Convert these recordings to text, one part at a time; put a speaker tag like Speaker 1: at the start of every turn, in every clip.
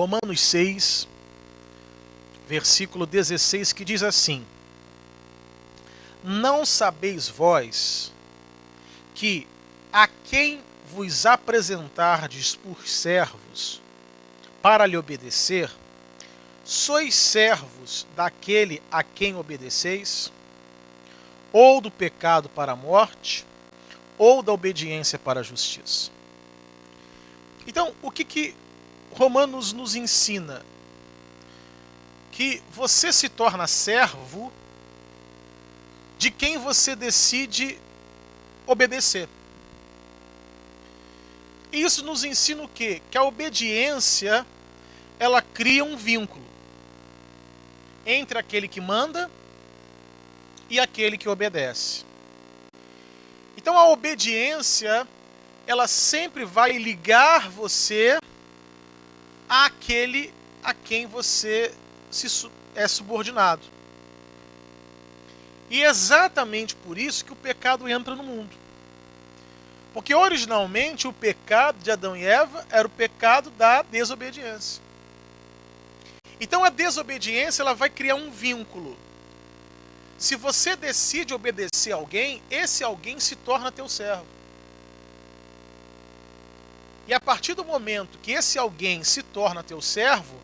Speaker 1: Romanos 6, versículo 16, que diz assim: Não sabeis vós que a quem vos apresentardes por servos para lhe obedecer, sois servos daquele a quem obedeceis, ou do pecado para a morte, ou da obediência para a justiça. Então, o que Romanos nos ensina? Que você se torna servo de quem você decide obedecer. E isso nos ensina o quê? Que a obediência, ela cria um vínculo entre aquele que manda e aquele que obedece. Então a obediência, ela sempre vai ligar você àquele a quem você é subordinado. E é exatamente por isso que o pecado entra no mundo. Porque originalmente o pecado de Adão e Eva era o pecado da desobediência. Então a desobediência, ela vai criar um vínculo. Se você decide obedecer alguém, esse alguém se torna teu servo. E a partir do momento que esse alguém se torna teu servo,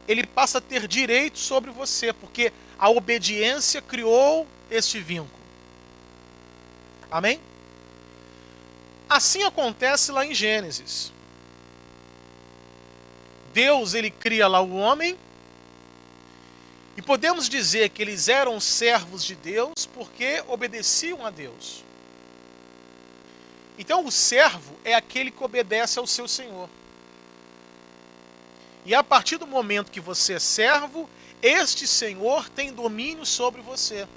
Speaker 1: ele passa a ter direito sobre você, porque a obediência criou este vínculo. Amém? Assim acontece lá em Gênesis. Deus, ele cria lá o homem, e podemos dizer que eles eram servos de Deus porque obedeciam a Deus. Então o servo é aquele que obedece ao seu Senhor. E a partir do momento que você é servo, este Senhor tem domínio sobre você.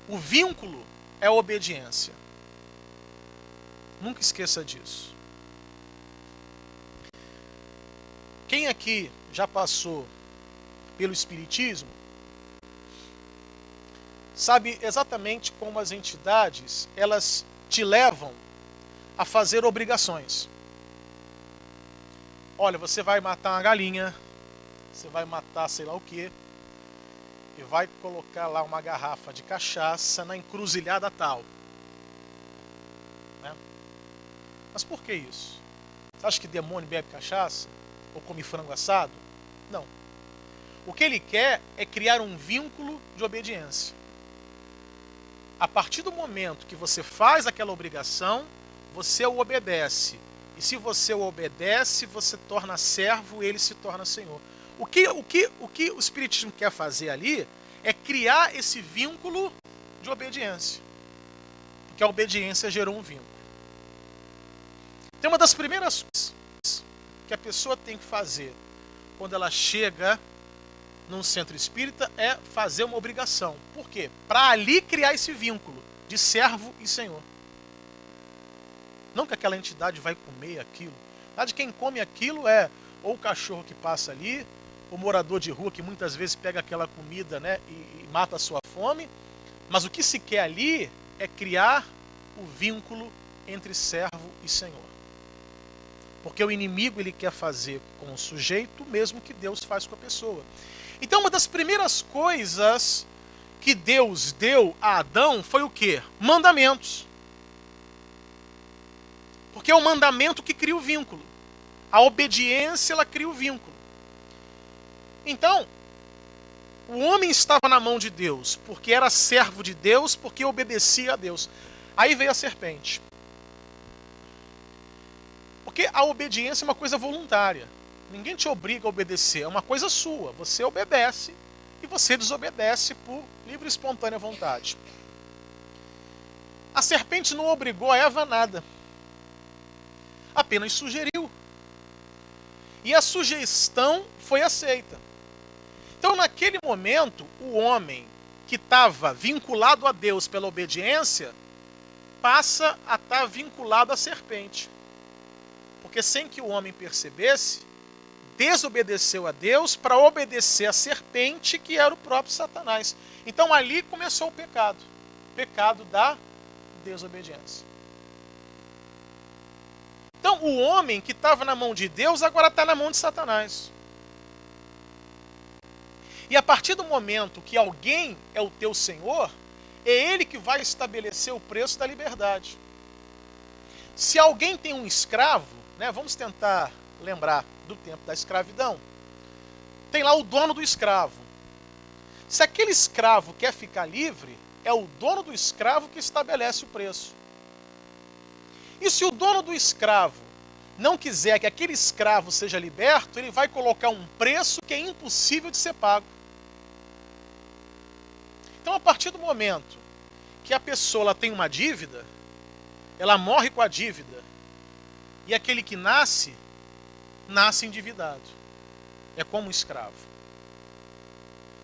Speaker 1: O vínculo é a obediência. Nunca esqueça disso. Quem aqui já passou pelo Espiritismo sabe exatamente como as entidades, elas te levam a fazer obrigações. Olha, você vai matar uma galinha, você vai matar sei lá o quê, e vai colocar lá uma garrafa de cachaça na encruzilhada tal. Né? Mas por que isso? Você acha que demônio bebe cachaça? Ou come frango assado? Não. O que ele quer é criar um vínculo de obediência. A partir do momento que você faz aquela obrigação, você o obedece. E se você o obedece, você torna servo, ele se torna senhor. O que o Espiritismo quer fazer ali é criar esse vínculo de obediência. Porque a obediência gerou um vínculo. Então, uma das primeiras coisas que a pessoa tem que fazer quando ela chega num centro espírita é fazer uma obrigação. Por quê? Para ali criar esse vínculo de servo e senhor. Não que aquela entidade vai comer aquilo. Na verdade, quem come aquilo é ou o cachorro que passa ali, o morador de rua que muitas vezes pega aquela comida, né, e mata a sua fome. Mas o que se quer ali é criar o vínculo entre servo e senhor. Porque o inimigo, ele quer fazer com o sujeito o mesmo que Deus faz com a pessoa. Então uma das primeiras coisas que Deus deu a Adão foi o quê? Mandamentos. Porque é o mandamento que cria o vínculo. A obediência, ela cria o vínculo. Então, o homem estava na mão de Deus, porque era servo de Deus, porque obedecia a Deus. Aí veio a serpente. Porque a obediência é uma coisa voluntária. Ninguém te obriga a obedecer, é uma coisa sua. Você obedece e você desobedece por livre e espontânea vontade. A serpente não obrigou a Eva a nada. Apenas sugeriu. E a sugestão foi aceita. Então, naquele momento, o homem que estava vinculado a Deus pela obediência passa a estar vinculado à serpente. Porque sem que o homem percebesse, desobedeceu a Deus para obedecer a serpente, que era o próprio Satanás. Então ali começou o pecado da desobediência. Então, o homem que estava na mão de Deus, agora está na mão de Satanás. E a partir do momento que alguém é o teu senhor, é ele que vai estabelecer o preço da liberdade. Se alguém tem um escravo, né, vamos tentar lembrar do tempo da escravidão, tem lá o dono do escravo. Se aquele escravo quer ficar livre, é o dono do escravo que estabelece o preço. E se o dono do escravo não quiser que aquele escravo seja liberto, ele vai colocar um preço que é impossível de ser pago. Então, a partir do momento que a pessoa ela tem uma dívida, ela morre com a dívida, e aquele que nasce endividado. É como um escravo.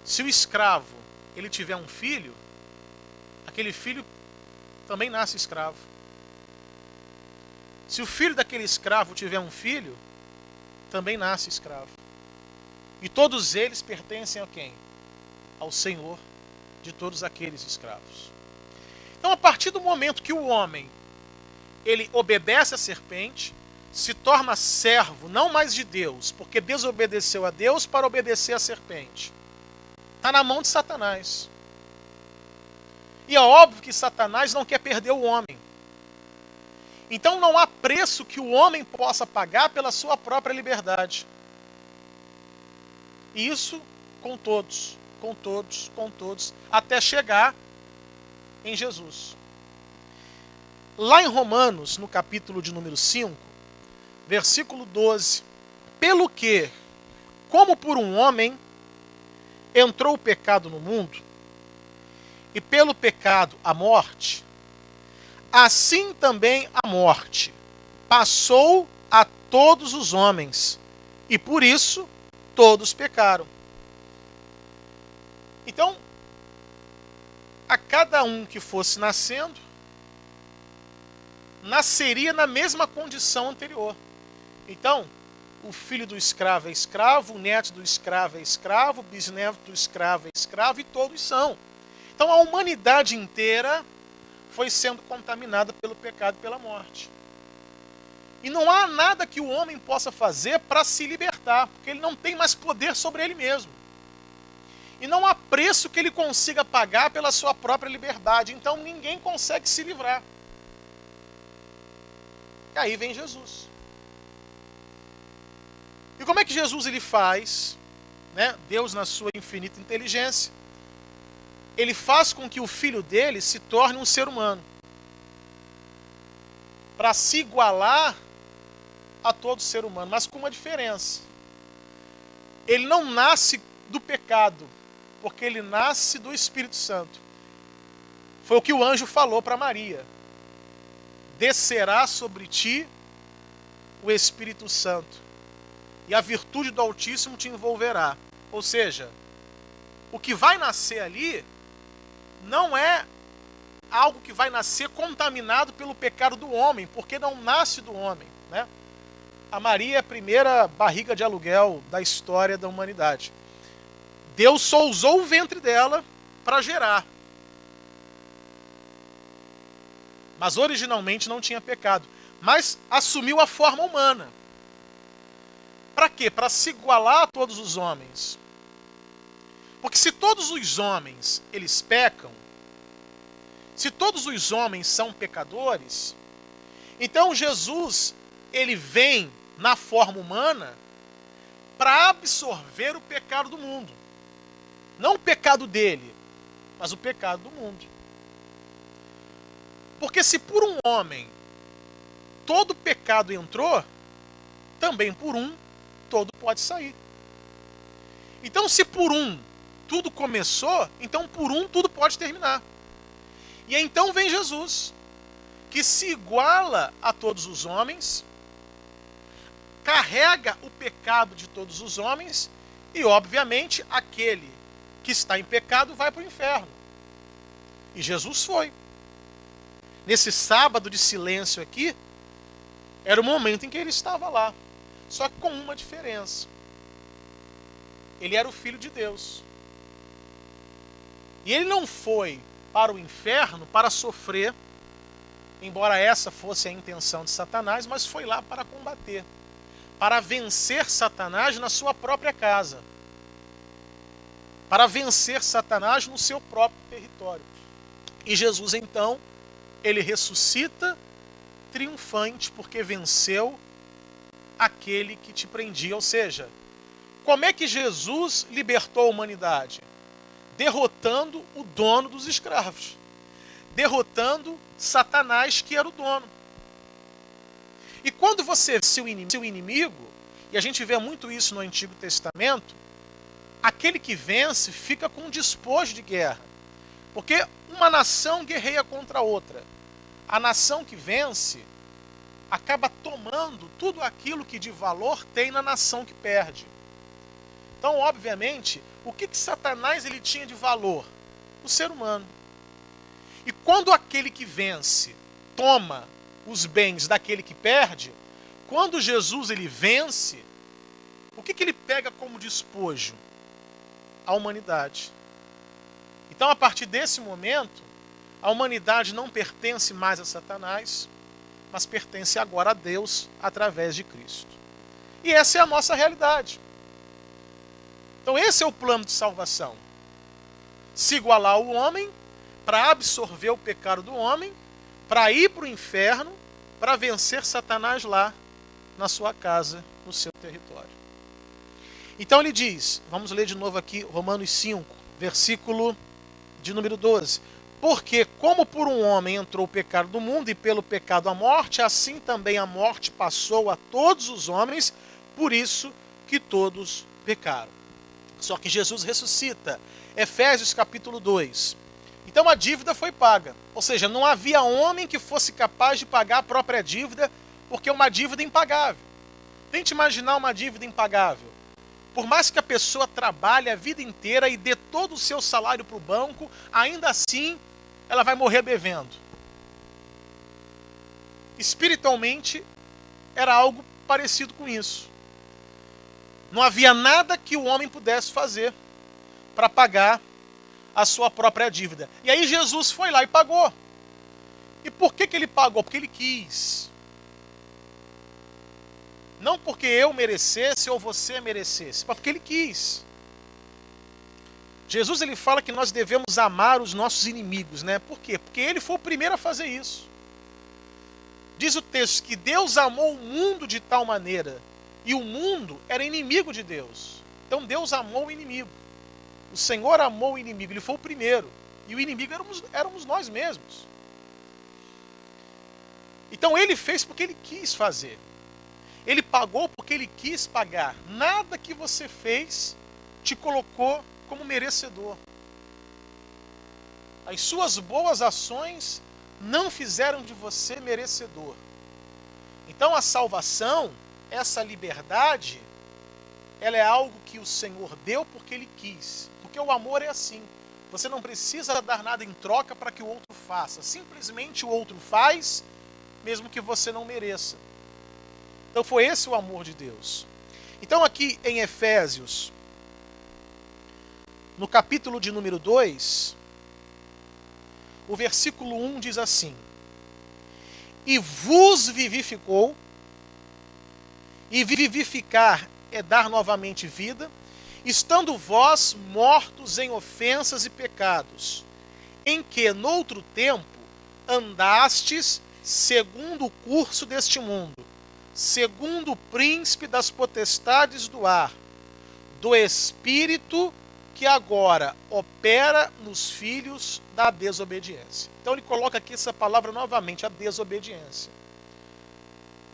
Speaker 1: Se o escravo ele tiver um filho, aquele filho também nasce escravo. Se o filho daquele escravo tiver um filho, também nasce escravo. E todos eles pertencem a quem? Ao Senhor de todos aqueles escravos. Então, a partir do momento que o homem ele obedece à serpente, se torna servo não mais de Deus, porque desobedeceu a Deus para obedecer à serpente, está na mão de Satanás. E é óbvio que Satanás não quer perder o homem. Então não há preço que o homem possa pagar pela sua própria liberdade. E isso com todos, até chegar em Jesus. Lá em Romanos, no capítulo de número 5, versículo 12, pelo que, como por um homem, entrou o pecado no mundo, e pelo pecado a morte, assim também a morte passou a todos os homens, e por isso todos pecaram. Então, a cada um que fosse nascendo, nasceria na mesma condição anterior. Então, o filho do escravo é escravo, o neto do escravo é escravo, o bisneto do escravo é escravo, e todos são. Então, a humanidade inteira foi sendo contaminada pelo pecado e pela morte. E não há nada que o homem possa fazer para se libertar, porque ele não tem mais poder sobre ele mesmo. E não há preço que ele consiga pagar pela sua própria liberdade. Então ninguém consegue se livrar. E aí vem Jesus. E como é que Jesus ele faz? Né? Deus, na sua infinita inteligência, ele faz com que o filho dele se torne um ser humano, para se igualar a todo ser humano, mas com uma diferença. Ele não nasce do pecado, porque ele nasce do Espírito Santo. Foi o que o anjo falou para Maria: descerá sobre ti o Espírito Santo, e a virtude do Altíssimo te envolverá. Ou seja, o que vai nascer ali não é algo que vai nascer contaminado pelo pecado do homem, porque não nasce do homem, né? A Maria é a primeira barriga de aluguel da história da humanidade. Deus só usou o ventre dela para gerar. Mas originalmente não tinha pecado. Mas assumiu a forma humana. Para quê? Para se igualar a todos os homens. Porque se todos os homens eles pecam, se todos os homens são pecadores, então Jesus ele vem na forma humana para absorver o pecado do mundo. Não o pecado dele, mas o pecado do mundo. Porque se por um homem todo pecado entrou, também por um todo pode sair. Então se por um tudo começou, então por um tudo pode terminar. E então vem Jesus, que se iguala a todos os homens, carrega o pecado de todos os homens, e obviamente aquele que está em pecado vai para o inferno. E Jesus foi. Nesse sábado de silêncio aqui, era o momento em que ele estava lá. Só que com uma diferença. Ele era o Filho de Deus. E ele não foi para o inferno para sofrer, embora essa fosse a intenção de Satanás, mas foi lá para combater, para vencer Satanás na sua própria casa, para vencer Satanás no seu próprio território. E Jesus, então, ele ressuscita triunfante, porque venceu aquele que te prendia. Ou seja, como é que Jesus libertou a humanidade? Derrotando o dono dos escravos, derrotando Satanás, que era o dono. E quando você vence o inimigo, e a gente vê muito isso no Antigo Testamento, aquele que vence fica com um despojo de guerra. Porque uma nação guerreia contra a outra. A nação que vence acaba tomando tudo aquilo que de valor tem na nação que perde. Então, obviamente, o que Satanás ele tinha de valor? O ser humano. E quando aquele que vence toma os bens daquele que perde, quando Jesus ele vence, o que ele pega como despojo? A humanidade. Então, a partir desse momento, a humanidade não pertence mais a Satanás, mas pertence agora a Deus através de Cristo. E essa é a nossa realidade. Então esse é o plano de salvação. Se igualar ao homem, para absorver o pecado do homem, para ir para o inferno, para vencer Satanás lá na sua casa, no seu território. Então ele diz, vamos ler de novo aqui Romanos 5, versículo de número 12. Porque como por um homem entrou o pecado do mundo e pelo pecado a morte, assim também a morte passou a todos os homens, por isso que todos pecaram. Só que Jesus ressuscita. Efésios capítulo 2. Então a dívida foi paga. Ou seja, não havia homem que fosse capaz de pagar a própria dívida, porque é uma dívida impagável. Tente imaginar uma dívida impagável. Por mais que a pessoa trabalhe a vida inteira e dê todo o seu salário para o banco, ainda assim ela vai morrer devendo. Espiritualmente era algo parecido com isso. Não havia nada que o homem pudesse fazer para pagar a sua própria dívida. E aí Jesus foi lá e pagou. E por que ele pagou? Porque ele quis. Não porque eu merecesse ou você merecesse, mas porque ele quis. Jesus ele fala que nós devemos amar os nossos inimigos, né? Por quê? Porque ele foi o primeiro a fazer isso. Diz o texto que Deus amou o mundo de tal maneira, e o mundo era inimigo de Deus. Então Deus amou o inimigo. O Senhor amou o inimigo, ele foi o primeiro. E o inimigo éramos nós mesmos. Então ele fez porque ele quis fazer. Ele pagou porque ele quis pagar. Nada que você fez te colocou como merecedor. As suas boas ações não fizeram de você merecedor. Então a salvação, essa liberdade, ela é algo que o Senhor deu porque ele quis. Porque o amor é assim. Você não precisa dar nada em troca para que o outro faça. Simplesmente o outro faz, mesmo que você não mereça. Então foi esse o amor de Deus. Então aqui em Efésios, no capítulo de número 2, o versículo 1 diz assim: E vos vivificou, e vivificar é dar novamente vida, estando vós mortos em ofensas e pecados, em que noutro tempo andastes segundo o curso deste mundo, segundo o príncipe das potestades do ar, do espírito que agora opera nos filhos da desobediência. Então ele coloca aqui essa palavra novamente, a desobediência.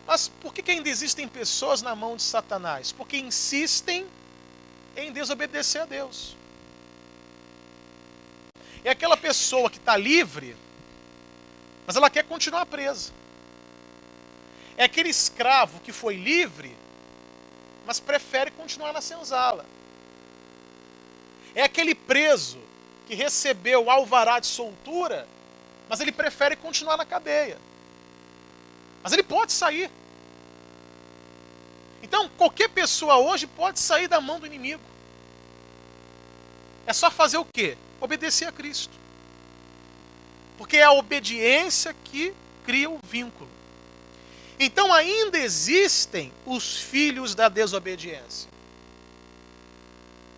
Speaker 1: Mas por que ainda existem pessoas na mão de Satanás? Porque insistem em desobedecer a Deus. É aquela pessoa que está livre, mas ela quer continuar presa. É aquele escravo que foi livre, mas prefere continuar na senzala. É aquele preso que recebeu o alvará de soltura, mas ele prefere continuar na cadeia. Mas ele pode sair. Então, qualquer pessoa hoje pode sair da mão do inimigo. É só fazer o quê? Obedecer a Cristo. Porque é a obediência que cria o vínculo. Então ainda existem os filhos da desobediência.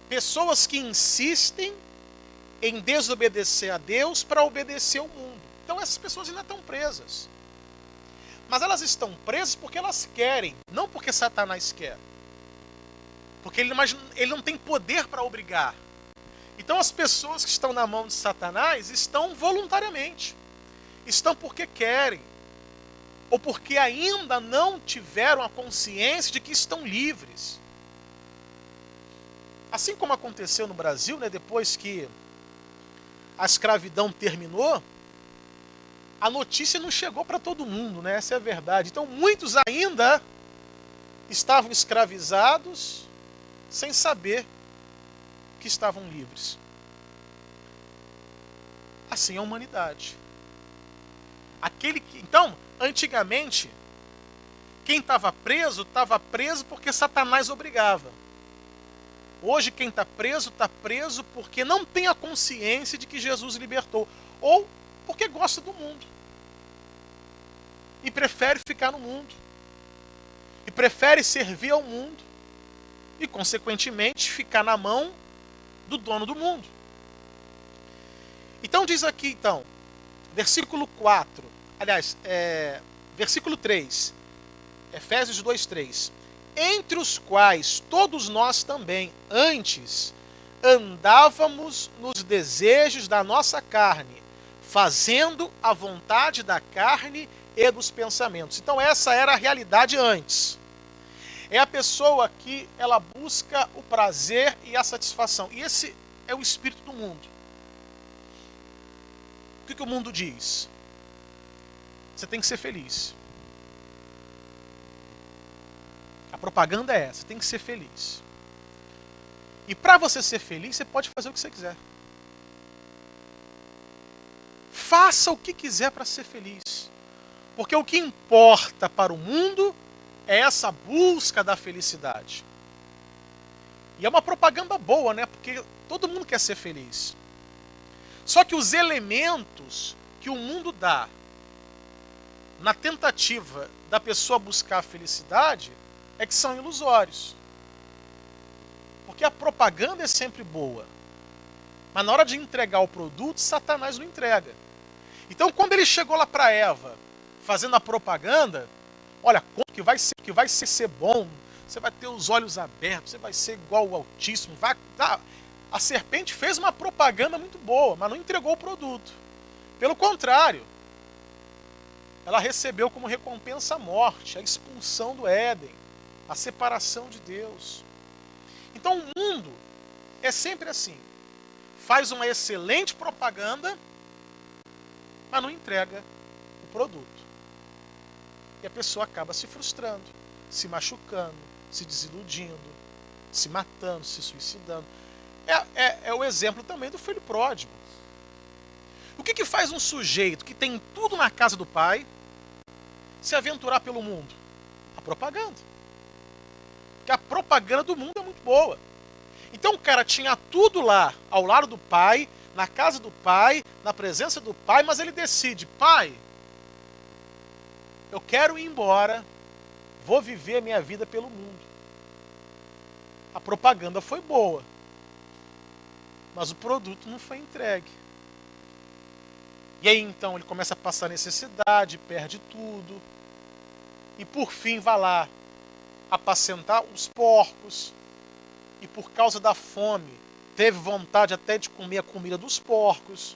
Speaker 1: Pessoas que insistem em desobedecer a Deus para obedecer ao mundo. Então essas pessoas ainda estão presas. Mas elas estão presas porque elas querem, não porque Satanás quer. Porque ele não tem poder para obrigar. Então as pessoas que estão na mão de Satanás estão voluntariamente. Estão porque querem. Ou porque ainda não tiveram a consciência de que estão livres. Assim como aconteceu no Brasil, né, depois que a escravidão terminou, a notícia não chegou para todo mundo, né? Essa é a verdade. Então muitos ainda estavam escravizados sem saber que estavam livres. Assim é a humanidade. Então, antigamente, quem estava preso porque Satanás obrigava. Hoje quem está preso porque não tem a consciência de que Jesus libertou. Ou porque gosta do mundo. E prefere ficar no mundo. E prefere servir ao mundo. E, consequentemente, ficar na mão do dono do mundo. Então diz aqui, versículo 4. Aliás, versículo 3. Efésios 2:3. Entre os quais todos nós também, antes, andávamos nos desejos da nossa carne, fazendo a vontade da carne e dos pensamentos. Então essa era a realidade antes. É a pessoa que ela busca o prazer e a satisfação. E esse é o espírito do mundo. O que o mundo diz? Você tem que ser feliz. A propaganda é essa, tem que ser feliz. E para você ser feliz, você pode fazer o que você quiser. Faça o que quiser para ser feliz. Porque o que importa para o mundo é essa busca da felicidade. E é uma propaganda boa, né? Porque todo mundo quer ser feliz. Só que os elementos que o mundo dá na tentativa da pessoa buscar a felicidade é que são ilusórios. Porque a propaganda é sempre boa. Mas na hora de entregar o produto, Satanás não entrega. Então quando ele chegou lá para Eva, fazendo a propaganda, olha, que vai ser bom, você vai ter os olhos abertos, você vai ser igual ao Altíssimo. A serpente fez uma propaganda muito boa, mas não entregou o produto. Pelo contrário, ela recebeu como recompensa a morte, a expulsão do Éden, a separação de Deus. Então o mundo é sempre assim. Faz uma excelente propaganda, mas não entrega o produto. E a pessoa acaba se frustrando, se machucando, se desiludindo, se matando, se suicidando. É o exemplo também do filho pródigo. O que faz um sujeito que tem tudo na casa do pai se aventurar pelo mundo? A propaganda. Porque a propaganda do mundo é muito boa. Então o cara tinha tudo lá, ao lado do pai, na casa do pai, na presença do pai, mas ele decide, pai, eu quero ir embora, vou viver a minha vida pelo mundo. A propaganda foi boa, mas o produto não foi entregue. E aí então ele começa a passar necessidade, perde tudo, e por fim vai lá apacentar os porcos, e por causa da fome teve vontade até de comer a comida dos porcos.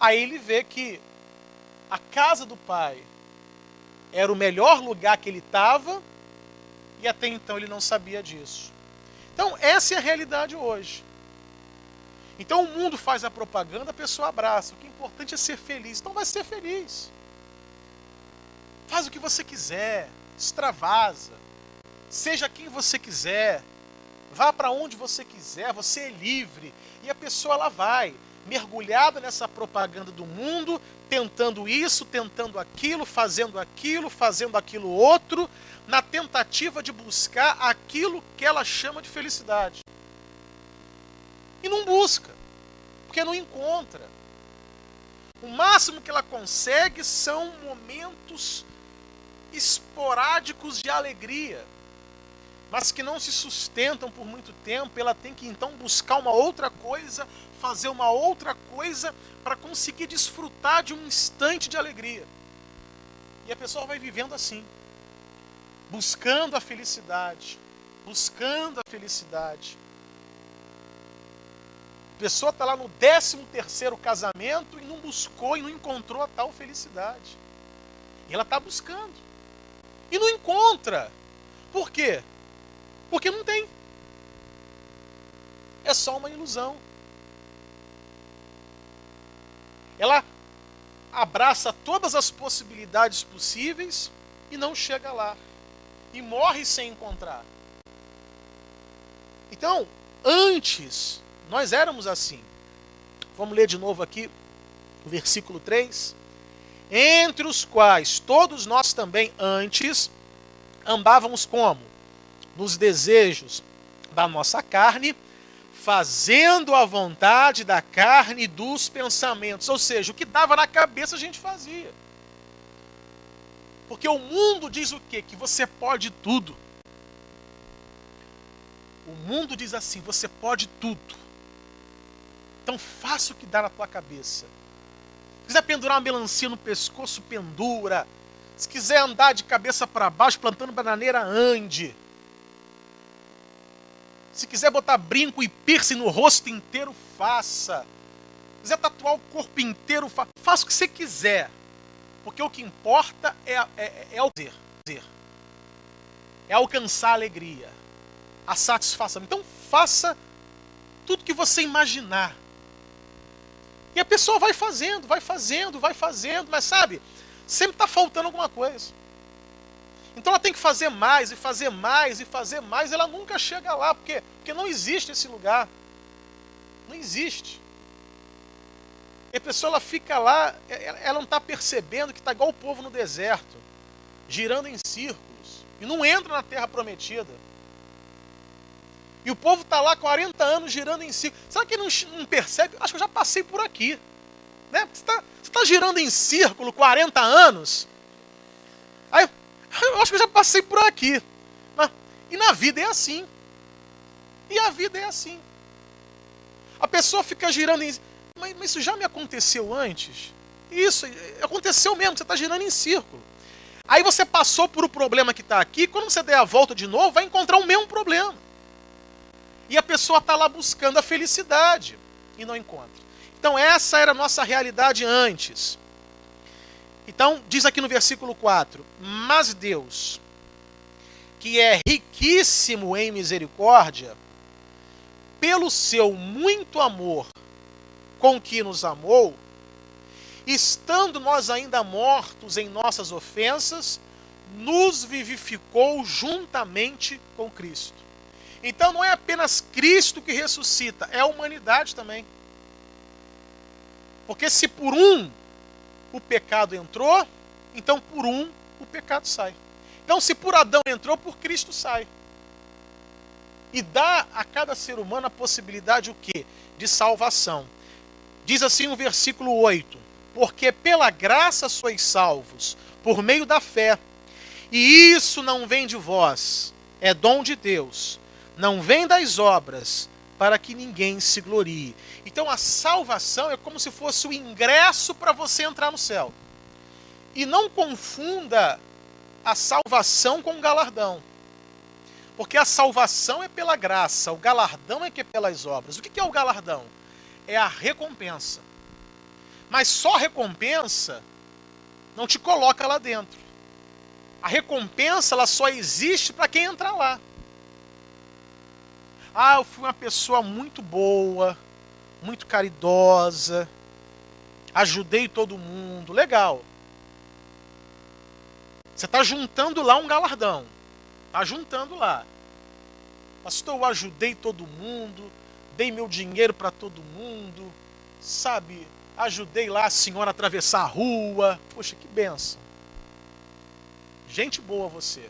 Speaker 1: Aí ele vê que a casa do pai era o melhor lugar que ele estava, e até então ele não sabia disso. Então essa é a realidade hoje. Então o mundo faz a propaganda, a pessoa abraça. O que é importante é ser feliz. Então vai ser feliz. Faz o que você quiser, extravasa, seja quem você quiser, vá para onde você quiser, você é livre. E a pessoa ela vai, mergulhada nessa propaganda do mundo, tentando isso, tentando aquilo, fazendo aquilo outro, na tentativa de buscar aquilo que ela chama de felicidade. E não busca, porque não encontra. O máximo que ela consegue são momentos esporádicos de alegria, mas que não se sustentam por muito tempo. Ela tem que então buscar uma outra coisa, fazer uma outra coisa para conseguir desfrutar de um instante de alegria. E a pessoa vai vivendo assim, buscando a felicidade, buscando a felicidade. A pessoa está lá no 13º casamento e não buscou e não encontrou a tal felicidade. E ela está buscando. E não encontra. Por quê? Porque não tem. É só uma ilusão. Ela abraça todas as possibilidades possíveis e não chega lá. E morre sem encontrar. Então, antes, nós éramos assim. Vamos ler de novo aqui o versículo 3. Entre os quais todos nós também antes andávamos como? Nos desejos da nossa carne, fazendo a vontade da carne e dos pensamentos. Ou seja, o que dava na cabeça a gente fazia. Porque o mundo diz o quê? Que você pode tudo. O mundo diz assim, você pode tudo. Então faça o que dá na tua cabeça. Se quiser pendurar uma melancia no pescoço, pendura. Se quiser andar de cabeça para baixo, plantando bananeira, ande. Se quiser botar brinco e piercing no rosto inteiro, faça. Se quiser tatuar o corpo inteiro, faça o que você quiser. Porque o que importa é o prazer. É alcançar a alegria, a satisfação. Então faça tudo que você imaginar. E a pessoa vai fazendo, mas sabe, sempre está faltando alguma coisa. Então ela tem que fazer mais, e fazer mais, e fazer mais, ela nunca chega lá, porque não existe esse lugar. Não existe. E a pessoa ela fica lá, ela não está percebendo que está igual o povo no deserto, girando em círculos, e não entra na terra prometida. E o povo está lá 40 anos girando em círculos. Será que não percebe? Acho que eu já passei por aqui. Né? Você está girando em círculo 40 anos. Aí, eu acho que eu já passei por aqui. E na vida é assim. E a vida é assim. A pessoa fica girando em... Mas isso já me aconteceu antes? Isso, aconteceu mesmo, você está girando em círculo. Aí você passou por o problema que está aqui, quando você der a volta de novo, vai encontrar o mesmo problema. E a pessoa está lá buscando a felicidade e não encontra. Então essa era a nossa realidade antes. Então diz aqui no versículo 4, mas Deus, que é riquíssimo em misericórdia, pelo seu muito amor com que nos amou, estando nós ainda mortos em nossas ofensas, nos vivificou juntamente com Cristo. Então não é apenas Cristo que ressuscita, é a humanidade também. Porque se por um o pecado entrou, então por um o pecado sai. Então se por Adão entrou, por Cristo sai. E dá a cada ser humano a possibilidade o quê? De salvação. Diz assim o versículo 8, porque pela graça sois salvos, por meio da fé. E isso não vem de vós, é dom de Deus. Não vem das obras, para que ninguém se glorie. Então a salvação é como se fosse o ingresso para você entrar no céu. E não confunda a salvação com o galardão. Porque a salvação é pela graça, o galardão é que é pelas obras. O que é o galardão? É a recompensa. Mas só recompensa não te coloca lá dentro. A recompensa ela só existe para quem entrar lá. Ah, eu fui uma pessoa muito boa, muito caridosa, ajudei todo mundo, legal. Você está juntando lá um galardão, está juntando lá. Pastor, eu ajudei todo mundo, dei meu dinheiro para todo mundo, sabe? Ajudei lá a senhora a atravessar a rua. Poxa, que bênção. Gente boa você.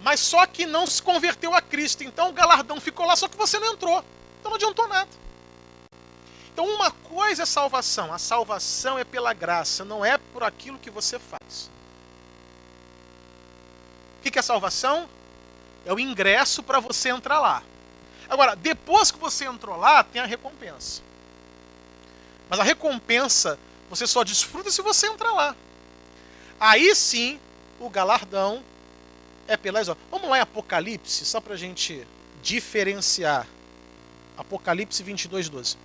Speaker 1: Mas só que não se converteu a Cristo. Então o galardão ficou lá, só que você não entrou. Então não adiantou nada. Então uma coisa é salvação. A salvação é pela graça, não é por aquilo que você faz. O que é salvação? É o ingresso para você entrar lá. Agora, depois que você entrou lá, tem a recompensa. Mas a recompensa você só desfruta se você entrar lá. Aí sim, o galardão é pelas obras. Vamos lá em Apocalipse, só para a gente diferenciar. Apocalipse 22:12.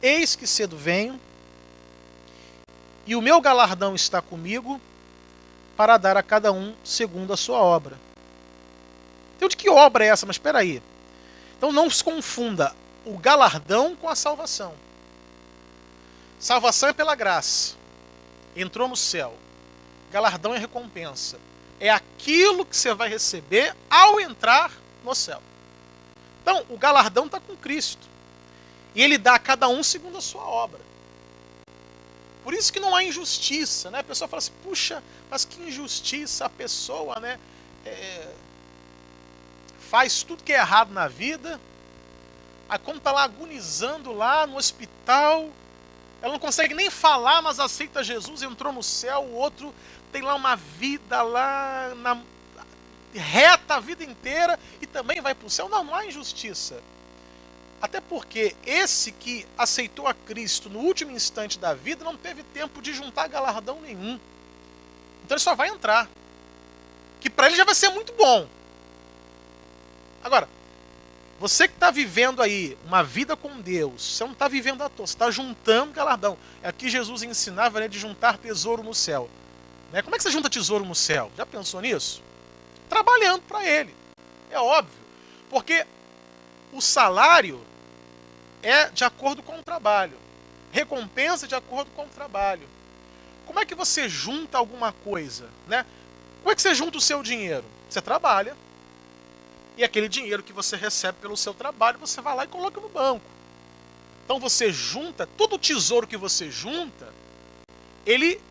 Speaker 1: Eis que cedo venho, e o meu galardão está comigo, para dar a cada um segundo a sua obra. Então, de que obra é essa? Mas espera aí. Então não se confunda o galardão com a salvação. Salvação é pela graça. Entrou no céu. Galardão é recompensa. É aquilo que você vai receber ao entrar no céu. Então, o galardão está com Cristo. E ele dá a cada um segundo a sua obra. Por isso que não há injustiça, né? A pessoa fala assim, puxa, mas que injustiça, a pessoa, né, faz tudo que é errado na vida, aí quando está lá agonizando lá no hospital, ela não consegue nem falar, mas aceita Jesus, entrou no céu, o outro tem lá uma vida lá reta a vida inteira e também vai para o céu. Não, não há injustiça. Até porque esse que aceitou a Cristo no último instante da vida não teve tempo de juntar galardão nenhum. Então ele só vai entrar. Que para ele já vai ser muito bom. Agora, você que está vivendo aí uma vida com Deus, você não está vivendo à toa, você está juntando galardão. É aqui Jesus ensinava, né, de juntar tesouro no céu. Né? Como é que você junta tesouro no céu? Já pensou nisso? Trabalhando para ele. É óbvio. Porque o salário é de acordo com o trabalho. Recompensa de acordo com o trabalho. Como é que você junta alguma coisa? Né? Como é que você junta o seu dinheiro? Você trabalha. E aquele dinheiro que você recebe pelo seu trabalho, você vai lá e coloca no banco. Então você junta, todo o tesouro que você junta, ele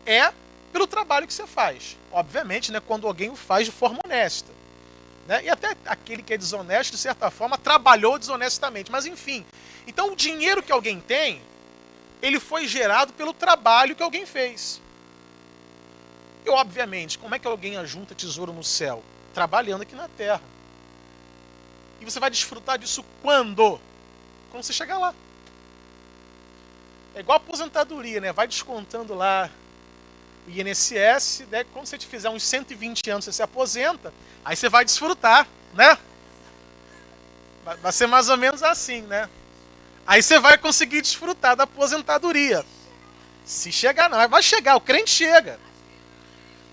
Speaker 1: é pelo trabalho que você faz. Obviamente, né, quando alguém o faz de forma honesta. Né? E até aquele que é desonesto, de certa forma, trabalhou desonestamente. Mas enfim, então o dinheiro que alguém tem, ele foi gerado pelo trabalho que alguém fez. E obviamente, como é que alguém ajunta tesouro no céu? Trabalhando aqui na terra. E você vai desfrutar disso quando? Quando você chegar lá. É igual a aposentadoria, né? Vai descontando lá o INSS, né? Quando você te fizer uns 120 anos, você se aposenta, aí você vai desfrutar, né? Vai ser mais ou menos assim, né? Aí você vai conseguir desfrutar da aposentadoria. Se chegar, não. Vai chegar, o crente chega.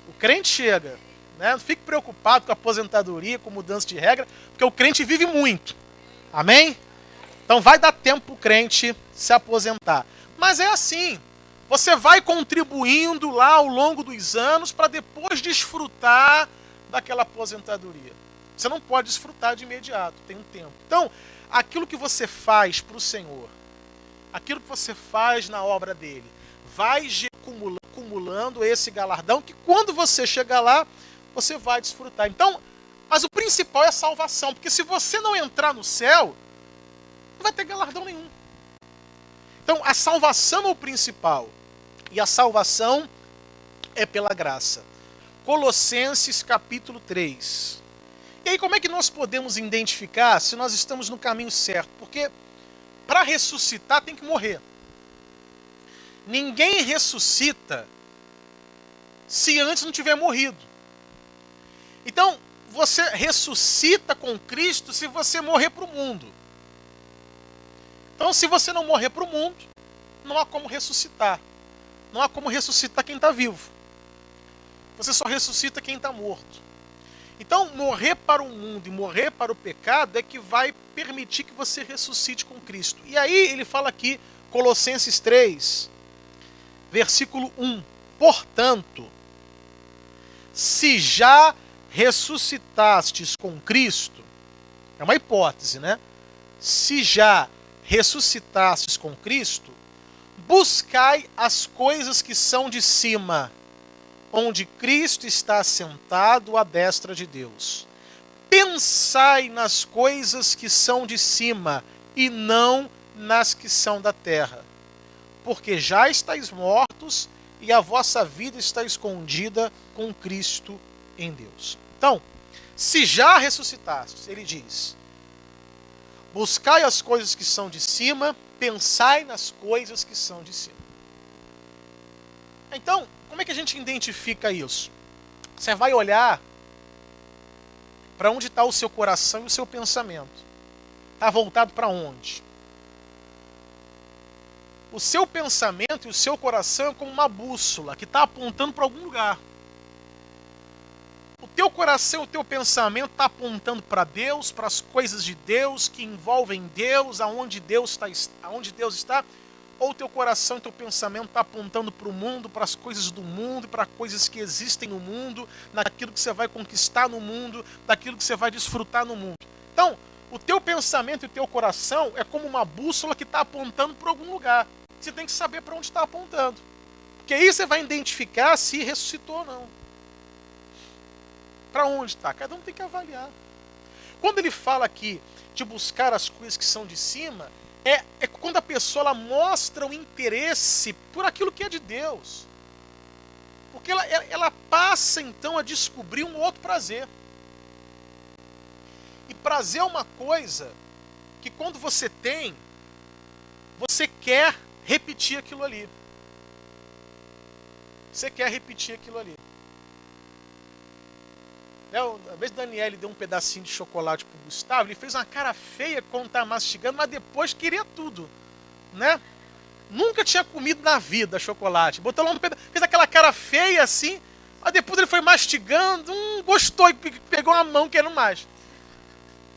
Speaker 1: O crente chega. Né? Não fique preocupado com a aposentadoria, com mudança de regra, porque o crente vive muito. Amém? Então vai dar tempo para o crente se aposentar. Mas é assim. Você vai contribuindo lá ao longo dos anos para depois desfrutar daquela aposentadoria. Você não pode desfrutar de imediato, tem um tempo. Então, aquilo que você faz para o Senhor, aquilo que você faz na obra dele, vai acumulando esse galardão que quando você chegar lá, você vai desfrutar. Então, mas o principal é a salvação, porque se você não entrar no céu, não vai ter galardão nenhum. Então, a salvação é o principal. E a salvação é pela graça. Colossenses capítulo 3. E aí, como é que nós podemos identificar se nós estamos no caminho certo? Porque para ressuscitar tem que morrer. Ninguém ressuscita se antes não tiver morrido. Então, você ressuscita com Cristo se você morrer para o mundo. Então, se você não morrer para o mundo, não há como ressuscitar. Não há como ressuscitar quem está vivo. Você só ressuscita quem está morto. Então, morrer para o mundo e morrer para o pecado é que vai permitir que você ressuscite com Cristo. E aí ele fala aqui, Colossenses 3, versículo 1. Portanto, se já ressuscitastes com Cristo, é uma hipótese, né? Se já ressuscitastes com Cristo, buscai as coisas que são de cima, onde Cristo está assentado à destra de Deus. Pensai nas coisas que são de cima e não nas que são da terra, porque já estáis mortos e a vossa vida está escondida com Cristo em Deus. Então, se já ressuscitastes, ele diz, buscai as coisas que são de cima, pensai nas coisas que são de cima. Então, como é que a gente identifica isso? Você vai olhar para onde está o seu coração e o seu pensamento. Está voltado para onde? O seu pensamento e o seu coração é como uma bússola que está apontando para algum lugar. O teu coração e o teu pensamento está apontando para Deus, para as coisas de Deus, que envolvem Deus, aonde Deus está, ou o teu coração e o teu pensamento está apontando para o mundo, para as coisas do mundo, para coisas que existem no mundo, naquilo que você vai conquistar no mundo, daquilo que você vai desfrutar no mundo. Então, o teu pensamento e o teu coração é como uma bússola que está apontando para algum lugar. Você tem que saber para onde está apontando. Porque aí você vai identificar se ressuscitou ou não. Para onde está? Cada um tem que avaliar. Quando ele fala aqui de buscar as coisas que são de cima, é quando a pessoa ela mostra o interesse por aquilo que é de Deus. Porque ela passa então a descobrir um outro prazer. E prazer é uma coisa que quando você tem, você quer repetir aquilo ali. Você quer repetir aquilo ali. Uma vez o Daniel deu um pedacinho de chocolate para o Gustavo, ele fez uma cara feia quando estava mastigando, mas depois queria tudo, né? Nunca tinha comido na vida chocolate. Botou lá um pedaço, fez aquela cara feia assim, mas depois ele foi mastigando, gostou e pegou a mão querendo mais.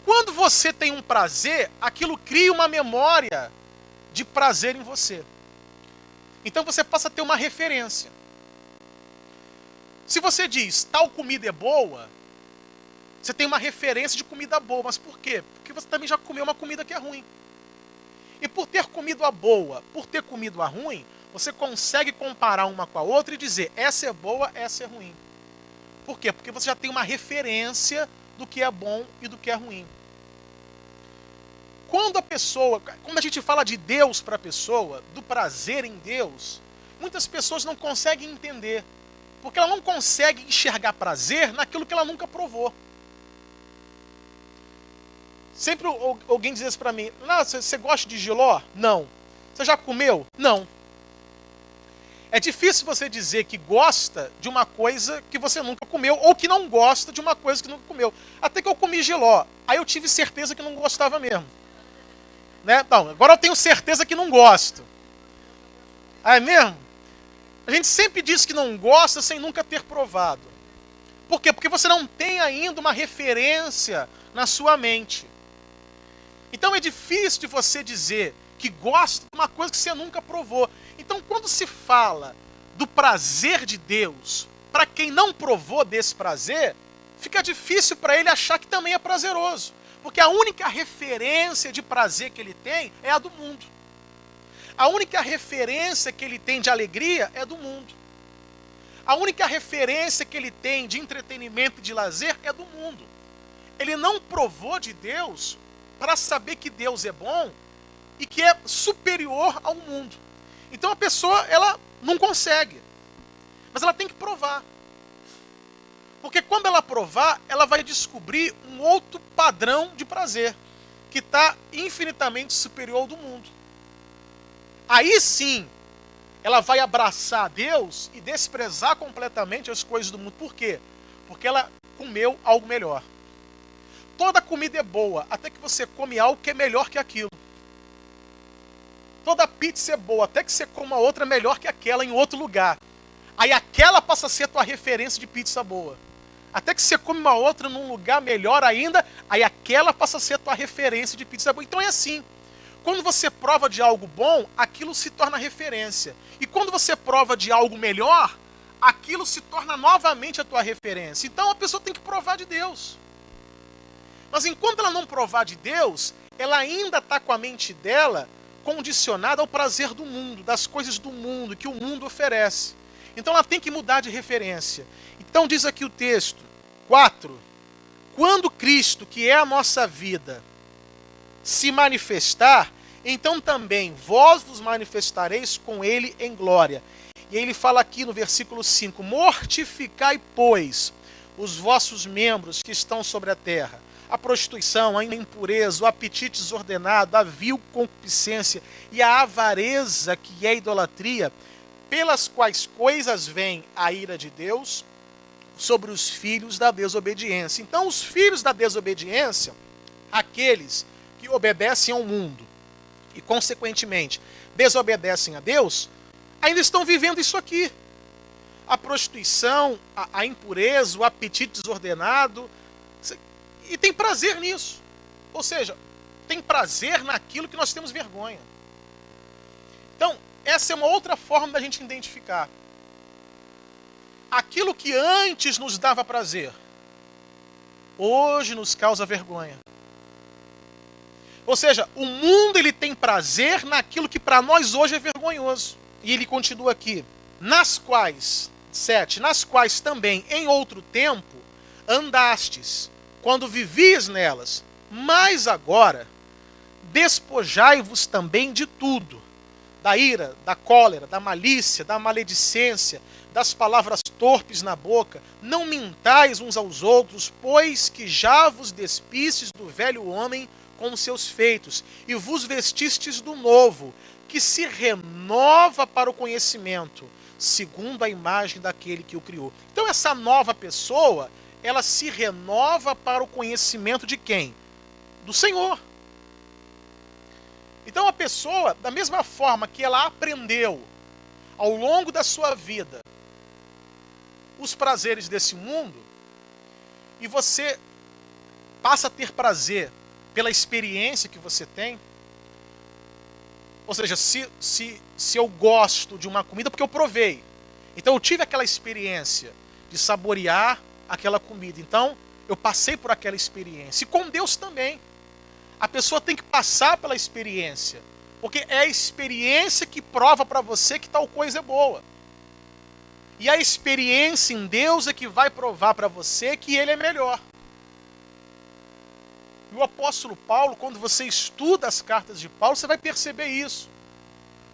Speaker 1: Quando você tem um prazer, aquilo cria uma memória de prazer em você. Então você passa a ter uma referência. Se você diz, tal comida é boa, você tem uma referência de comida boa. Mas por quê? Porque você também já comeu uma comida que é ruim. E por ter comido a boa, por ter comido a ruim, você consegue comparar uma com a outra e dizer, essa é boa, essa é ruim. Por quê? Porque você já tem uma referência do que é bom e do que é ruim. Quando a gente fala de Deus para a pessoa, do prazer em Deus, muitas pessoas não conseguem entender. Porque ela não consegue enxergar prazer naquilo que ela nunca provou. Sempre alguém diz isso para mim, você gosta de jiló? Não. Você já comeu? Não. É difícil você dizer que gosta de uma coisa que você nunca comeu, ou que não gosta de uma coisa que nunca comeu. Até que eu comi jiló, aí eu tive certeza que não gostava mesmo. Né? Não, agora eu tenho certeza que não gosto. Ah, é mesmo? A gente sempre diz que não gosta sem nunca ter provado. Por quê? Porque você não tem ainda uma referência na sua mente. Então é difícil de você dizer que gosta de uma coisa que você nunca provou. Então quando se fala do prazer de Deus, para quem não provou desse prazer, fica difícil para ele achar que também é prazeroso. Porque a única referência de prazer que ele tem é a do mundo. A única referência que ele tem de alegria é do mundo. A única referência que ele tem de entretenimento e de lazer é do mundo. Ele não provou de Deus para saber que Deus é bom e que é superior ao mundo. Então a pessoa, ela não consegue. Mas ela tem que provar. Porque quando ela provar, ela vai descobrir um outro padrão de prazer, que está infinitamente superior ao do mundo. Aí sim, ela vai abraçar Deus e desprezar completamente as coisas do mundo. Por quê? Porque ela comeu algo melhor. Toda comida é boa, até que você come algo que é melhor que aquilo. Toda pizza é boa, até que você coma outra melhor que aquela em outro lugar. Aí aquela passa a ser a tua referência de pizza boa. Até que você come uma outra num lugar melhor ainda, aí aquela passa a ser a tua referência de pizza boa. Então é assim. Quando você prova de algo bom, aquilo se torna referência. E quando você prova de algo melhor, aquilo se torna novamente a tua referência. Então a pessoa tem que provar de Deus. Mas enquanto ela não provar de Deus, ela ainda está com a mente dela condicionada ao prazer do mundo, das coisas do mundo, que o mundo oferece. Então ela tem que mudar de referência. Então diz aqui o texto, 4. Quando Cristo, que é a nossa vida, se manifestar, então também vós vos manifestareis com ele em glória. E aí ele fala aqui no versículo 5, mortificai, pois, os vossos membros que estão sobre a terra, a prostituição, a impureza, o apetite desordenado, a vil concupiscência e a avareza, que é a idolatria, pelas quais coisas vem a ira de Deus sobre os filhos da desobediência. Então, os filhos da desobediência, aqueles que obedecem ao mundo e, consequentemente, desobedecem a Deus, ainda estão vivendo isso aqui. A prostituição, a impureza, o apetite desordenado, e tem prazer nisso. Ou seja, tem prazer naquilo que nós temos vergonha. Então, essa é uma outra forma da gente identificar. Aquilo que antes nos dava prazer, hoje nos causa vergonha. Ou seja, o mundo ele tem prazer naquilo que para nós hoje é vergonhoso. E ele continua aqui, nas quais, 7, nas quais também em outro tempo andastes, quando vivias nelas, mas agora despojai-vos também de tudo, da ira, da cólera, da malícia, da maledicência, das palavras torpes na boca, não mintais uns aos outros, pois que já vos despistes do velho homem com os seus feitos, e vos vestistes do novo, que se renova para o conhecimento, segundo a imagem daquele que o criou. Então essa nova pessoa, ela se renova para o conhecimento de quem? Do Senhor. Então a pessoa, da mesma forma que ela aprendeu ao longo da sua vida os prazeres desse mundo, e você passa a ter prazer pela experiência que você tem. Ou seja, se eu gosto de uma comida porque eu provei, então eu tive aquela experiência de saborear aquela comida, então eu passei por aquela experiência. E com Deus também, a pessoa tem que passar pela experiência, porque é a experiência que prova para você que tal coisa é boa. E a experiência em Deus é que vai provar para você que Ele é melhor. E o apóstolo Paulo, quando você estuda as cartas de Paulo, você vai perceber isso.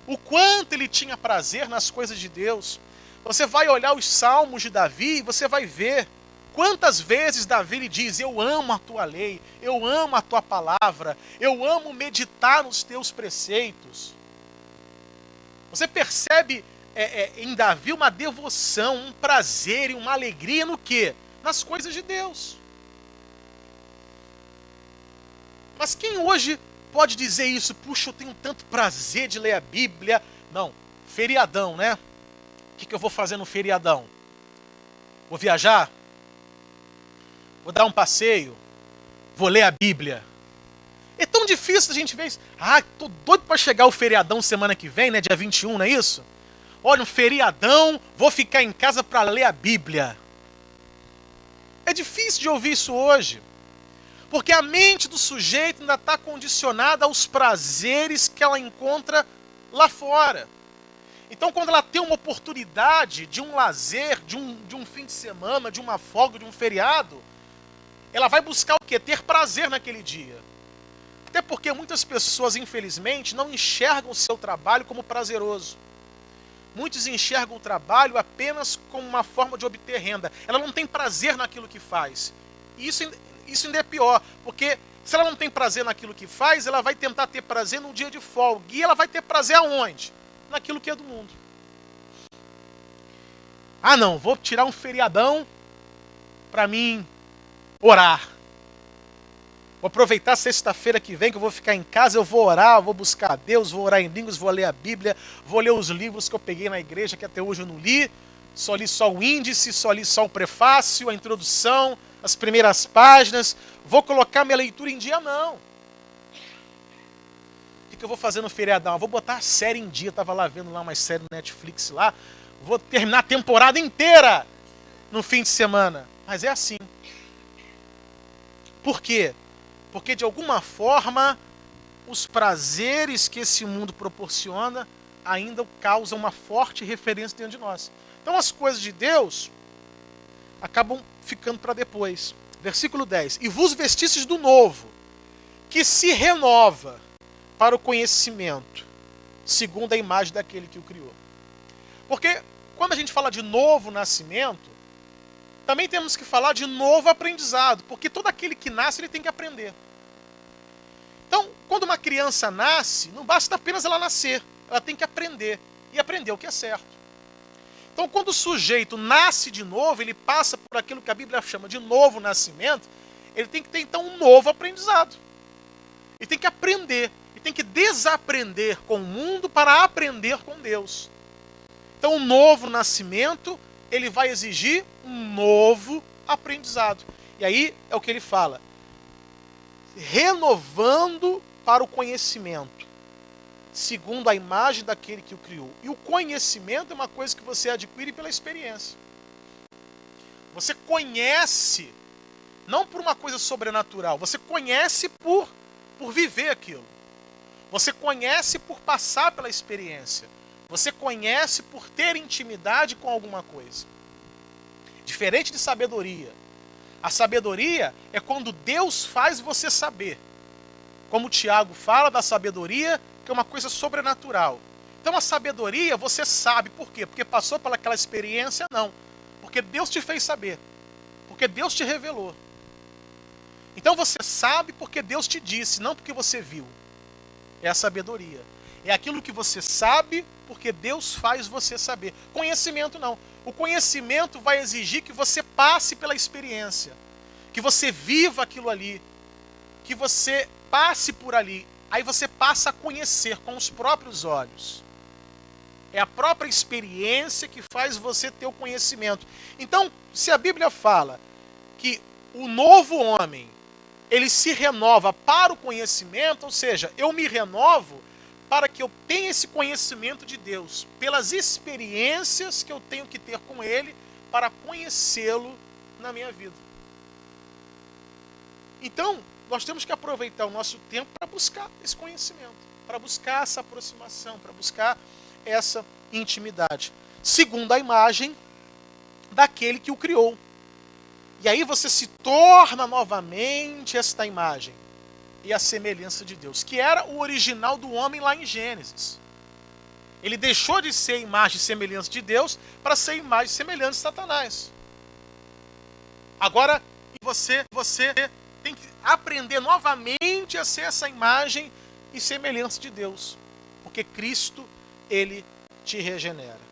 Speaker 1: O quanto ele tinha prazer nas coisas de Deus. Você vai olhar os salmos de Davi e você vai ver quantas vezes Davi lhe diz, eu amo a tua lei, eu amo a tua palavra, eu amo meditar nos teus preceitos. Você percebe em Davi uma devoção, um prazer e uma alegria no quê? Nas coisas de Deus. Mas quem hoje pode dizer isso? Puxa, eu tenho tanto prazer de ler a Bíblia. Não, feriadão, né? O que eu vou fazer no feriadão? Vou viajar? Vou dar um passeio? Vou ler a Bíblia? É tão difícil a gente ver isso. Ah, tô doido para chegar o feriadão semana que vem, né? Dia 21, não é isso? Olha, um feriadão, vou ficar em casa para ler a Bíblia. É difícil de ouvir isso hoje. Porque a mente do sujeito ainda está condicionada aos prazeres que ela encontra lá fora. Então, quando ela tem uma oportunidade de um lazer, de um fim de semana, de uma folga, de um feriado, ela vai buscar o quê? Ter prazer naquele dia. Até porque muitas pessoas, infelizmente, não enxergam o seu trabalho como prazeroso. Muitos enxergam o trabalho apenas como uma forma de obter renda. Ela não tem prazer naquilo que faz. E isso ainda é pior, porque se ela não tem prazer naquilo que faz, ela vai tentar ter prazer no dia de folga. E ela vai ter prazer aonde? Naquilo que é do mundo. Ah não, vou tirar um feriadão para mim orar. Vou aproveitar sexta-feira que vem, que eu vou ficar em casa, eu vou orar, eu vou buscar a Deus, vou orar em línguas, vou ler a Bíblia, vou ler os livros que eu peguei na igreja, que até hoje eu não li. Só li só o índice, só li só o prefácio, a introdução, as primeiras páginas. Vou colocar minha leitura em dia, não. O que eu vou fazer no feriadão? Eu vou botar a série em dia. Eu estava lá vendo lá uma série no Netflix lá. Vou terminar a temporada inteira no fim de semana. Mas é assim. Por quê? Porque de alguma forma os prazeres que esse mundo proporciona ainda causam uma forte referência dentro de nós. Então as coisas de Deus acabam ficando para depois. Versículo 10. E vos vestistes do novo, que se renova para o conhecimento, segundo a imagem daquele que o criou. Porque quando a gente fala de novo nascimento, também temos que falar de novo aprendizado, porque todo aquele que nasce, ele tem que aprender. Então, quando uma criança nasce, não basta apenas ela nascer, ela tem que aprender, e aprender o que é certo. Então, quando o sujeito nasce de novo, ele passa por aquilo que a Bíblia chama de novo nascimento, ele tem que ter, então, um novo aprendizado. Ele tem que aprender, ele tem que desaprender com o mundo para aprender com Deus. Então, um novo nascimento, ele vai exigir um novo aprendizado. E aí é o que ele fala. Renovando para o conhecimento, segundo a imagem daquele que o criou. E o conhecimento é uma coisa que você adquire pela experiência. Você conhece, não por uma coisa sobrenatural, você conhece por viver aquilo. Você conhece por passar pela experiência. Você conhece por ter intimidade com alguma coisa. Diferente de sabedoria. A sabedoria é quando Deus faz você saber. Como o Tiago fala da sabedoria, que é uma coisa sobrenatural. Então a sabedoria você sabe. Por quê? Porque passou pelaquela experiência? Não. Porque Deus te fez saber. Porque Deus te revelou. Então você sabe porque Deus te disse, não porque você viu. É a sabedoria. É aquilo que você sabe porque Deus faz você saber. Conhecimento não. O conhecimento vai exigir que você passe pela experiência. Que você viva aquilo ali. Que você passe por ali. Aí você passa a conhecer com os próprios olhos. É a própria experiência que faz você ter o conhecimento. Então, se a Bíblia fala que o novo homem, ele se renova para o conhecimento, ou seja, eu me renovo para que eu tenha esse conhecimento de Deus, pelas experiências que eu tenho que ter com Ele, para conhecê-lo na minha vida. Então, nós temos que aproveitar o nosso tempo para buscar esse conhecimento, para buscar essa aproximação, para buscar essa intimidade, segundo a imagem daquele que o criou. E aí você se torna novamente esta imagem e a semelhança de Deus, que era o original do homem lá em Gênesis. Ele deixou de ser imagem e semelhança de Deus para ser imagem e semelhança de Satanás. Agora, você tem que aprender novamente a ser essa imagem e semelhança de Deus, porque Cristo, ele te regenera.